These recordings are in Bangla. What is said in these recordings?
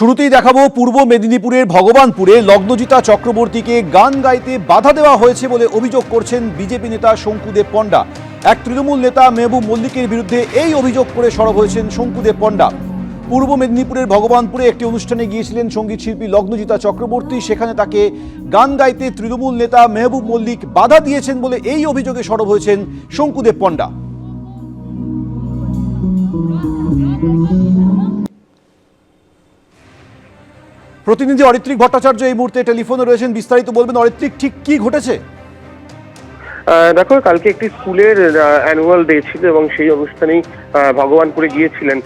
শুরুতেই দেখাবো পূর্ব মেদিনীপুরের ভগবানপুরে লগ্নজিতা চক্রবর্তীকে গান গাইতে বাধা দেওয়া হয়েছে বলে অভিযোগ করছেন বিজেপি নেতা শঙ্কুদেব পণ্ডা। এক তৃণমূল নেতা মেহবুব মল্লিকের বিরুদ্ধে এই অভিযোগ করে সরব হয়েছেন শঙ্কুদেব পণ্ডা। পূর্ব মেদিনীপুরের ভগবানপুরে একটি অনুষ্ঠানে গিয়েছিলেন সঙ্গীত শিল্পী লগ্নজিতা চক্রবর্তী। সেখানে তাকে গান গাইতে তৃণমূল নেতা মেহবুব মল্লিক বাধা দিয়েছেন বলে এই অভিযোগে সরব হয়েছেন শঙ্কুদেব পণ্ডা। প্রতিনিধি অরিত্রিক ভট্টাচার্য এই মুহূর্তে টেলিফোনে রয়েছেন, বিস্তারিত বলবেন। অরিত্রিক, ঠিক কি ঘটেছে? দেখো, কালকে একটি স্কুলের অ্যানুয়াল ডে ছিল এবং সেই অনুষ্ঠানেই ভগবানপুরে গিয়েছিলেন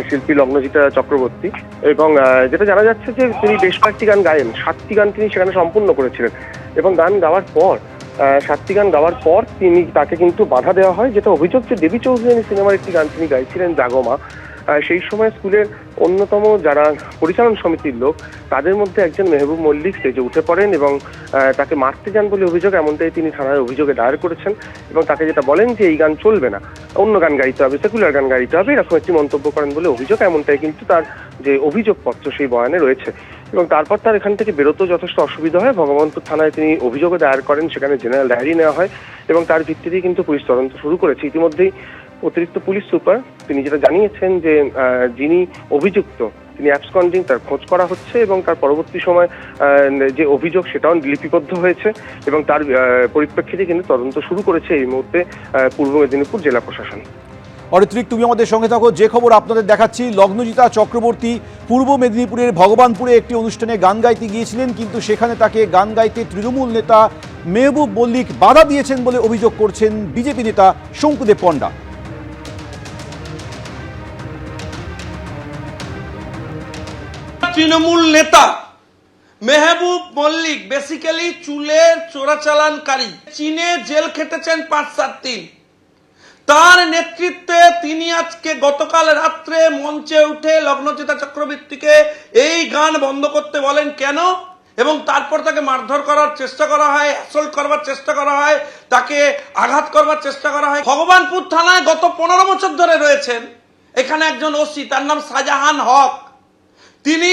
শিল্পী লগ্নজিতা চক্রবর্তী এবং যেটা জানা যাচ্ছে যে তিনি বেশ কয়েকটি গান গায়েন, 7টি গান তিনি সেখানে সম্পূর্ণ করেছিলেন এবং গান গাওয়ার পর 7টি গান গাওয়ার পর তাকে কিন্তু বাধা দেওয়া হয়, যেটা অভিযোগ যে দেবী চৌধুরানী সিনেমার একটি গান তিনি গাইছিলেন জাগমা। সেই সময় স্কুলের অন্যতম যারা পরিচালন সমিতির লোক তাদের মধ্যে একজন মেহবুব মল্লিক স্টেজে উঠে পড়েন এবং তাকে মারতে যান বলে অভিযোগ, এমনটাই তিনি থানায় অভিযোগে দায়ের করেছেন এবং তাকে যেটা বলেন যে এই গান চলবে না, অন্য গান গাইতে হবে, সেকুলার গান গাইতে হবে, এরকম একটি মন্তব্য করেন বলে অভিযোগ। এমনটাই কিন্তু তার যে অভিযোগপত্র সেই বয়ানে রয়েছে এবং তারপর তার এখান থেকে বেরোতেও যথেষ্ট অসুবিধা হয়। ভগবানপুর থানায় তিনি অভিযোগও দায়ের করেন, সেখানে জেনারেল ডায়েরি নেওয়া হয় এবং তার ভিত্তিতেই কিন্তু পুলিশ তদন্ত শুরু করেছে। ইতিমধ্যেই অতিরিক্ত পুলিশ সুপার তিনি যেটা জানিয়েছেন যে যিনি অভিযুক্ত তিনি অ্যাবসকন্ডিং, তার খোঁজ করা হচ্ছে এবং তার পরবর্তী সময় যে অভিযোগ সেটাও লিপিবদ্ধ হয়েছে এবং তার পরিপ্রেক্ষিতে কিন্তু তদন্ত শুরু করেছে এই মুহূর্তে পূর্ব মেদিনীপুর জেলা প্রশাসন। অরিত্রিক, তুমি আমাদের সঙ্গে থাকো। যে খবর আপনাদের দেখাচ্ছি, লগ্নজিতা চক্রবর্তী পূর্ব মেদিনীপুরের ভগবানপুরে একটি অনুষ্ঠানে গান গাইতে গিয়েছিলেন, কিন্তু সেখানে তাকে গান গাইতে তৃণমূল নেতা মেহবুব মল্লিক বাধা দিয়েছেন বলে অভিযোগ করছেন বিজেপি নেতা শঙ্কুদেব পণ্ডা। তৃণমূল নেতা মেহবুব মল্লিক বেসিক্যালি চুলের চোরাচালানকারী, চীনে জেল খেটেছেন 5-7 দিন। তার নেতৃত্বে তিনি আজকে গতকাল রাত্রে মঞ্চে উঠে লগ্নজিতা চক্রবর্তীকে এই গান বন্ধ করতে বলেন। কেন? এবং তারপর তাকে মারধর করার চেষ্টা করা হয়, অ্যাসল্ট করবার চেষ্টা করা হয়, তাকে আঘাত করবার চেষ্টা করা হয়। ভগবানপুর থানায় গত 15 বছর ধরে রয়েছেন এখানে একজন ওসি, তার নাম শাহজাহান হক। তিনি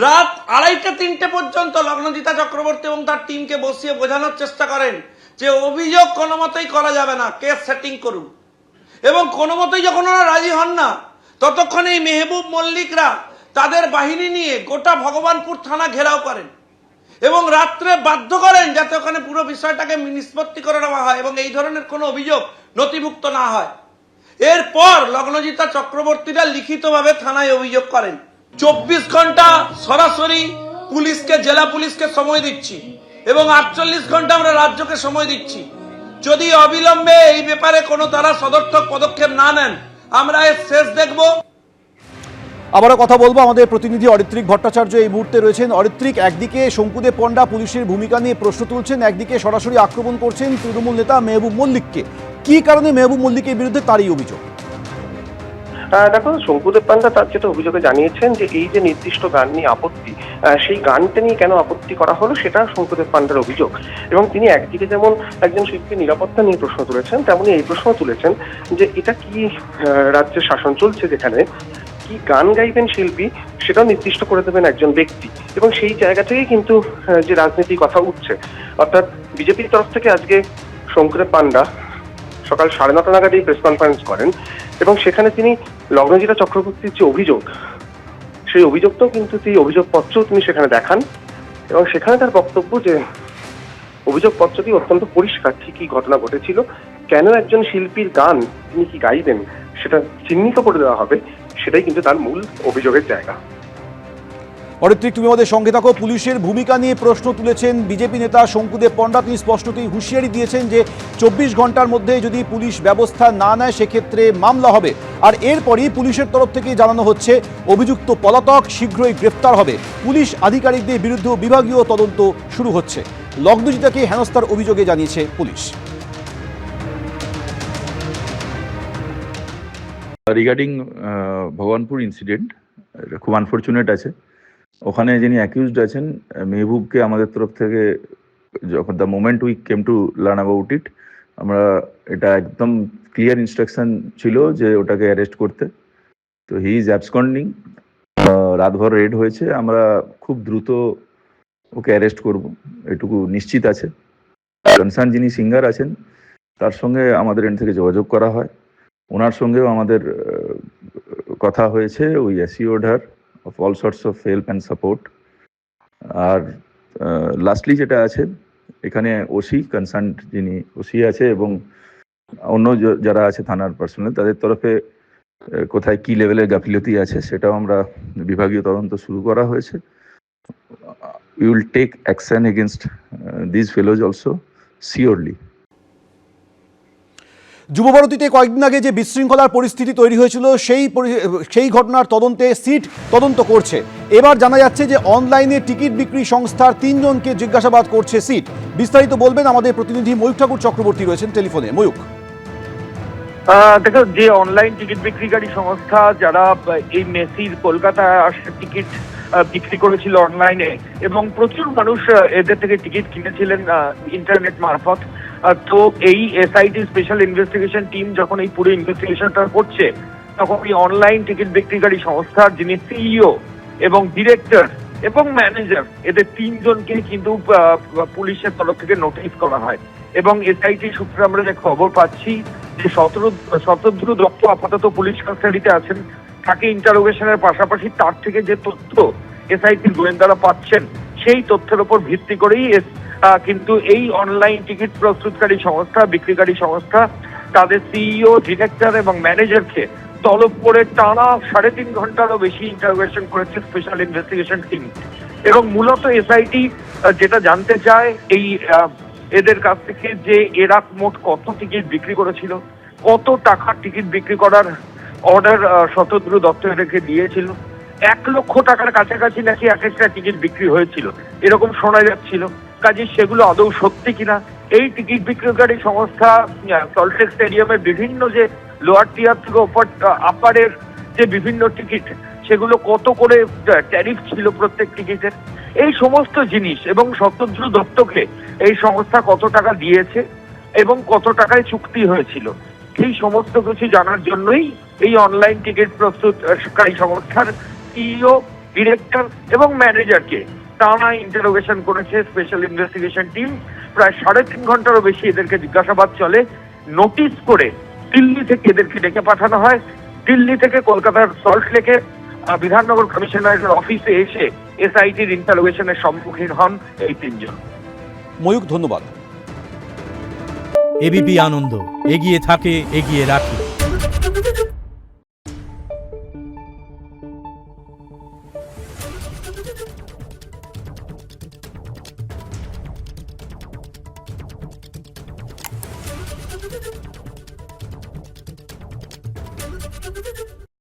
রাত 2:30-3টে পর্যন্ত লগ্নজিতা চক্রবর্তী এবং তার টিমকে বসিয়ে বোঝানোর চেষ্টা করেন যে অভিযোগ কোনো মতেই করা যাবে না, কেস সেটিং করুন। এবং কোনো মতেই যখন ওরা রাজি হন না, ততক্ষণে এই মেহবুব মল্লিকরা তাদের বাহিনী নিয়ে গোটা ভগবানপুর থানা ঘেরাও করেন এবং রাত্রে বাধ্য করেন যাতে ওখানে পুরো বিষয়টাকে নিষ্পত্তি করে নেওয়া হয় এবং এই ধরনের কোনো অভিযোগ নথিভুক্ত না হয়। এরপর লগ্নজিতা চক্রবর্তীরা লিখিতভাবে থানায় অভিযোগ করেন। 24 ঘন্টা সরাসরি পুলিশকে, জেলা পুলিশকে সময় দিচ্ছি এবং 48 ঘন্টা আমরা রাজ্যকে সময় দিচ্ছি। যদি অবিলম্বে এই ব্যাপারে কোনো তারা সদর্থক পদক্ষেপ না নেন, আমরা এর শেষ দেখব। আবারও কথা বলবো, আমাদের প্রতিনিধি অরিত্রিক ভট্টাচার্য এই মুহূর্তে রয়েছেন। অরিত্রিক, একদিকে শঙ্কুদেব পণ্ডা পুলিশের ভূমিকা নিয়ে প্রশ্ন তুলছেন, একদিকে সরাসরি আক্রমণ করছেন তৃণমূল নেতা মেহবুব মল্লিককে। কি কারণে মেহবুব মল্লিকের বিরুদ্ধে তারই অভিযোগ? দেখো, শঙ্কুদেব পণ্ডা তার যেটা অভিযোগে জানিয়েছেন যে এই যে নির্দিষ্ট গান নিয়ে আপত্তি, সেই গানটা নিয়ে কেন আপত্তি করা হলো সেটা শঙ্কুদেব পণ্ডার অভিযোগ এবং তিনি একদিকে যেমন একজন শিল্পীর নিরাপত্তা নিয়ে প্রশ্ন তুলেছেন, তেমনি এই প্রশ্ন তুলেছেন যে এটা কি রাজ্যের শাসন চলছে যেখানে কি গান গাইবেন শিল্পী সেটাও নির্দিষ্ট করে দেবেন একজন ব্যক্তি এবং সেই জায়গা থেকেই কিন্তু যে রাজনীতির কথা উঠছে। অর্থাৎ বিজেপির তরফ থেকে আজকে শঙ্কুদেব পণ্ডা সকাল 9:30 নাগাদ এই প্রেস কনফারেন্স করেন এবং সেখানে তিনি লগ্নজিতা চক্রবর্তীর যে অভিযোগ সেই অভিযোগটাও কিন্তু এই অভিযোগপত্রও তিনি সেখানে দেখান এবং সেখানে তার বক্তব্য যে অভিযোগপত্রটি অত্যন্ত পরিষ্কার, ঠিকই ঘটনা ঘটেছিল, কেন একজন শিল্পীর গান তিনি কি গাইবেন সেটা চিহ্নিত করে দেওয়া হবে, সেটাই কিন্তু তার মূল অভিযোগের জায়গা। অরিত্রিক, তুমি আমাদের সঙ্গে থাকো। পুলিশের ভূমিকা নিয়ে প্রশ্ন তুলেছেন বিজেপি নেতা শঙ্কুদেব পণ্ডা। তিনি স্পষ্টতই হুঁশিয়ারি দিয়েছেন যে 24 ঘন্টার মধ্যে যদি পুলিশ ব্যবস্থা না নেয় সেক্ষেত্রে মামলা হবে। আর এরপরই পুলিশের তরফ থেকে জানানো হচ্ছে অভিযুক্ত পলাতক শীঘ্রই গ্রেফতার হবে। পুলিশ আধিকারিকদের বিরুদ্ধে বিভাগীয় তদন্ত শুরু হচ্ছে। লগ্নজিতাকে হেনস্থার অভিযোগে জানিয়েছে পুলিশ। রিগার্ডিং ভগবানপুর ইনসিডেন্ট, খুব আনফর্চুনেট আছে। ওখানে যিনি অ্যাকিউজড আছেন মেহবুবকে আমাদের তরফ থেকে যখন the moment we came to learn about it, আমরা এটা একদম ক্লিয়ার ইনস্ট্রাকশন ছিল যে ওটাকে অ্যারেস্ট করতে। তো হি ইজ অ্যাবসকন্ডিং রাতভর রেড হয়েছে, আমরা খুব দ্রুত ওকে অ্যারেস্ট করব এটুকু নিশ্চিত আছে। কনসার্ন যিনি সিঙ্গার আছেন তার সঙ্গে আমাদের এন্ড থেকে যোগাযোগ করা হয়, ওনার সঙ্গেও আমাদের কথা হয়েছে। We assured her of all sorts of help and support. আর লাস্টলি যেটা আছে, এখানে ওসি কনসার্ন যিনি ওসি আছে এবং অন্য যারা আছে থানার পার্সোনাল, তাদের তরফে কোথায় কি লেভেলের গাফিলতি আছে সেটাও আমরা বিভাগীয় তদন্ত শুরু করা হয়েছে। We will take action against this fellows also surely. যুবভারতীতে কয়েকদিন আগে যে বিশৃঙ্খলার পরিস্থিতি তৈরি হয়েছিল সেই ঘটনার তদন্তে সিট তদন্ত করছে। এবার জানা যাচ্ছে যে অনলাইনে টিকিট বিক্রি সংস্থার 3 জনকে জিজ্ঞাসাবাদ করছে সিট। বিস্তারিত বলবেন আমাদের প্রতিনিধি ময়ূক ঠাকুর চক্রবর্তী রয়েছেন টেলিফোনে। ময়ূক, দেখো, যে অনলাইন টিকিট বিক্রিকারী সংস্থা যারা এই মেসির কলকাতা আসার টিকিট বিক্রি করেছিল অনলাইনে, এবং প্রচুর মানুষ এদের থেকে টিকিট কিনেছিলেন ইন্টারনেট মারফত, তো এই এসআইটি স্পেশাল ইনভেস্টিগেশন টিম যখন এই পুরো ইনভেস্টিগেশনটা করছে, তখন এই অনলাইন টিকিট বিক্রিকারী সংস্থার যিনি সিইও এবং ডিরেক্টর এবং ম্যানেজার, এদের 3 জনকে কিন্তু পুলিশের তরফ থেকে নোটিশ করা হয়। এবং এসআইটি সূত্রে আমরা যে খবর পাচ্ছি যে শতদ্রু দত্ত আপাতত পুলিশ কাস্টাডিতে আছেন। তাকে ইন্টারোগেশনের পাশাপাশি তার থেকে যে তথ্য এসআইটির গোয়েন্দারা পাচ্ছেন, সেই তথ্যের উপর ভিত্তি করেই কিন্তু এই অনলাইন টিকিট প্রস্তুতকারী সংস্থা, বিক্রিকারী সংস্থা, তাদের সিইও, ডিরেক্টর এবং ম্যানেজারকে তলব করে টানা 3.5 ঘন্টারও বেশি ইন্টারোগেশন করেছে স্পেশাল ইনভেস্টিগেশন টিম। এবং মূলত এসআইটি যেটা জানতে চায় এই এদের কাছ থেকে যে এরা মোট কত টিকিট বিক্রি করেছিল, কত টাকার টিকিট বিক্রি করার অর্ডার শতদ্রু দত্ত এদেরকে দিয়েছিল, 1 লক্ষ টাকার কাছাকাছি নাকি এক একটা টিকিট বিক্রি হয়েছিল এরকম শোনা যাচ্ছিল। কাজে সেগুলো আদৌ সত্যি কিনা, এই টিকিট বিক্রিকারী সংস্থা সল্টলেক স্টেডিয়ামের বিভিন্ন যে লোয়ার টিয়ার থেকে আপারের যে বিভিন্ন টিকিট, সেগুলো কত করে ট্যারিফ ছিল প্রত্যেক টিকিটের, এই সমস্ত জিনিস, এবং শতদ্রু দত্তকে এই সংস্থা কত টাকা দিয়েছে এবং কত টাকায় চুক্তি হয়েছিল, এই সমস্ত কিছু জানার জন্যই এই অনলাইন টিকিট প্রস্তুতকারী সংস্থার সিইও, ডিরেক্টর এবং ম্যানেজারকে টানা ইন্টারোগেশন করেছে স্পেশাল ইনভেস্টিগেশন টিম। প্রায় 3.5 ঘন্টারও বেশি এদেরকে জিজ্ঞাসাবাদ চলে। নোটিশ করে দিল্লি থেকে এদেরকে ডেকে পাঠানো হয়। দিল্লি থেকে কলকাতার সল্টলেকে বিধাননগর কমিশনারের অফিসে এসে এসআইটির ইন্টারোগেশনের সম্মুখীন হন এই 3 জন। ময়ূক, ধন্যবাদ। এবিপি আনন্দ, এগিয়ে থাকে, এগিয়ে রাখে।